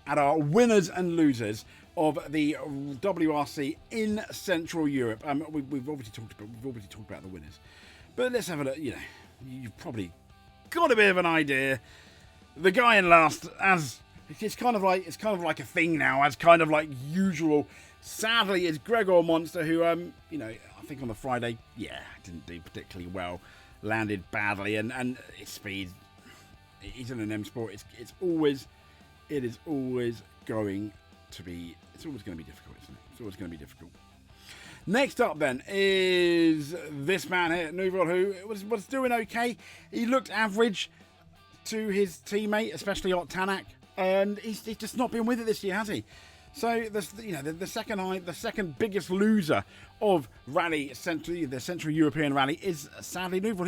at our winners and losers of the WRC in Central Europe. We've obviously talked about the winners, but let's have a look. You know, you've probably got a bit of an idea. The guy in last, as it's kind of like a thing now, as kind of like usual. Sadly, it's Gregor Monster, who you know, I think on the Friday, didn't do particularly well, landed badly, and his speed. He's in an M Sport. It is always going to be difficult, isn't it? It's always going to be difficult. Next up then is this man here, Nouvel, who was doing okay. He looked average to his teammate, especially Ott Tanak, and he's just not been with it this year, has he? So the second biggest loser of the Central European Rally is sadly Nouvel.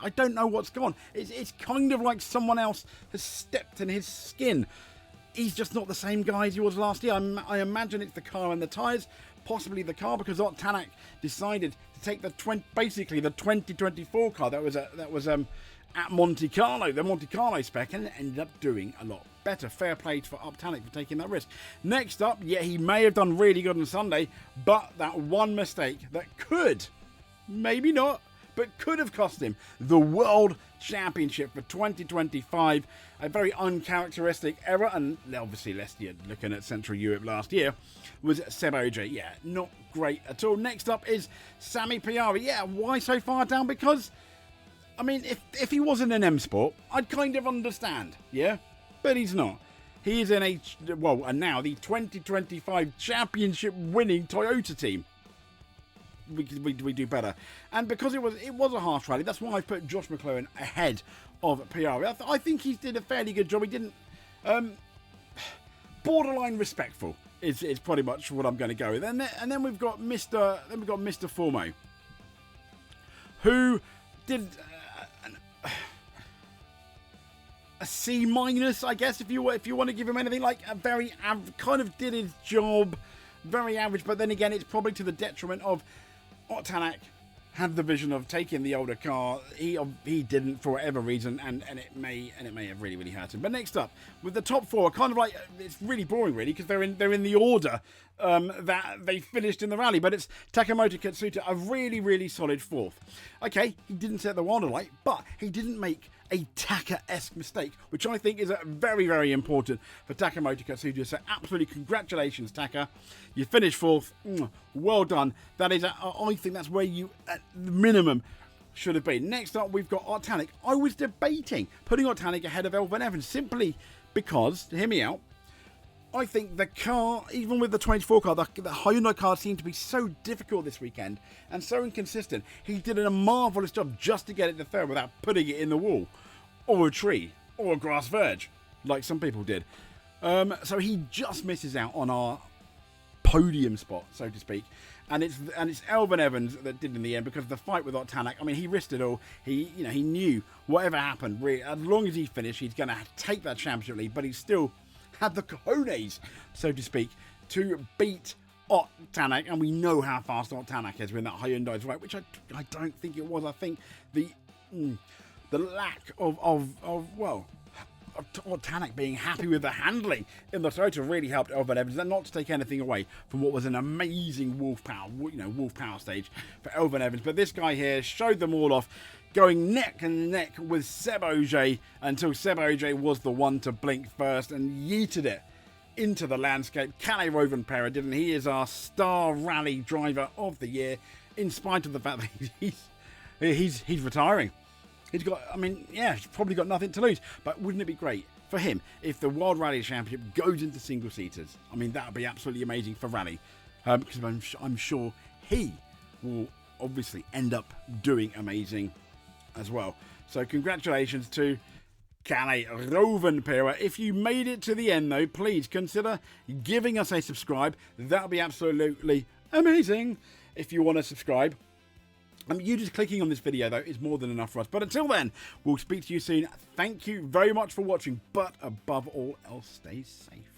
I don't know what's gone. It's kind of like someone else has stepped in his skin. He's just not the same guy as he was last year. I imagine it's the car and the tyres, possibly the car, because Ott Tanak decided to take the 2024 car that was at Monte Carlo, the Monte Carlo spec, and it ended up doing a lot better. Fair play for Ott Tanak for taking that risk. Next up, he may have done really good on Sunday, but that one mistake that could, maybe not, but could have cost him the World Championship for 2025. A very uncharacteristic error, and obviously last year, looking at Central Europe last year, was Seb OJ. Yeah, not great at all. Next up is Sami Piari. Yeah, why so far down? Because, I mean, if he wasn't an M Sport, I'd kind of understand, yeah? But he's not. He is in and now the 2025 championship winning Toyota team. We do better. And because it was a harsh rally, that's why I put Josh McLaren ahead of Piari. I think he did a fairly good job. He didn't borderline respectful is pretty much what I'm going to go with. And then we've got Mr. Formo, who did a C minus, I guess, if you want to give him anything, like a very kind of did his job, very average. But then again, it's probably to the detriment of Ott Tanak. Had the vision of taking the older car. He didn't for whatever reason, and it may have really hurt him. But next up, with the top four, kind of like, it's really boring really, because they're in the order that they finished in the rally. But it's Takamoto Katsuta, a really solid fourth. Okay, he didn't set the world alight, but he didn't make a Taka-esque mistake, which I think is very important for Takamoto Katsuta. So absolutely congratulations, Taka. You finished fourth. Well done. That is, I think that's where you, at the minimum, should have been. Next up, we've got Ott Tanak. I was debating putting Ott Tanak ahead of Elfyn Evans simply because, hear me out, I think the car, even with the 24 car, the Hyundai car seemed to be so difficult this weekend and so inconsistent. He did a marvellous job just to get it to third without putting it in the wall or a tree or a grass verge, like some people did. So he just misses out on our podium spot, so to speak. And it's Elfyn Evans that did in the end, because of the fight with Ott Tanak. I mean, he risked it all. He knew whatever happened, really, as long as he finished, he's going to take that championship lead. But he still had the cojones, so to speak, to beat Ott Tanak. And we know how fast Ott Tanak is when that Hyundai's right, which I don't think it was. I think the lack of Ott Tanak being happy with the handling in the Toyota really helped Elfyn Evans, and not to take anything away from what was an amazing Wolf Power stage for Elfyn Evans. But this guy here showed them all off, going neck and neck with Seb OJ until Seb OJ was the one to blink first and yeeted it into the landscape. Kalle Rovanperä didn't. He is our star rally driver of the year, in spite of the fact that he's retiring. He's probably got nothing to lose. But wouldn't it be great for him if the World Rally Championship goes into single-seaters? I mean, that would be absolutely amazing for Rally, because I'm sure he will obviously end up doing amazing as well. So congratulations to Kalle Rovanperä. If you made it to the end, though, please consider giving us a subscribe. That would be absolutely amazing if you want to subscribe. You just clicking on this video, though, is more than enough for us. But until then, we'll speak to you soon. Thank you very much for watching. But above all else, stay safe.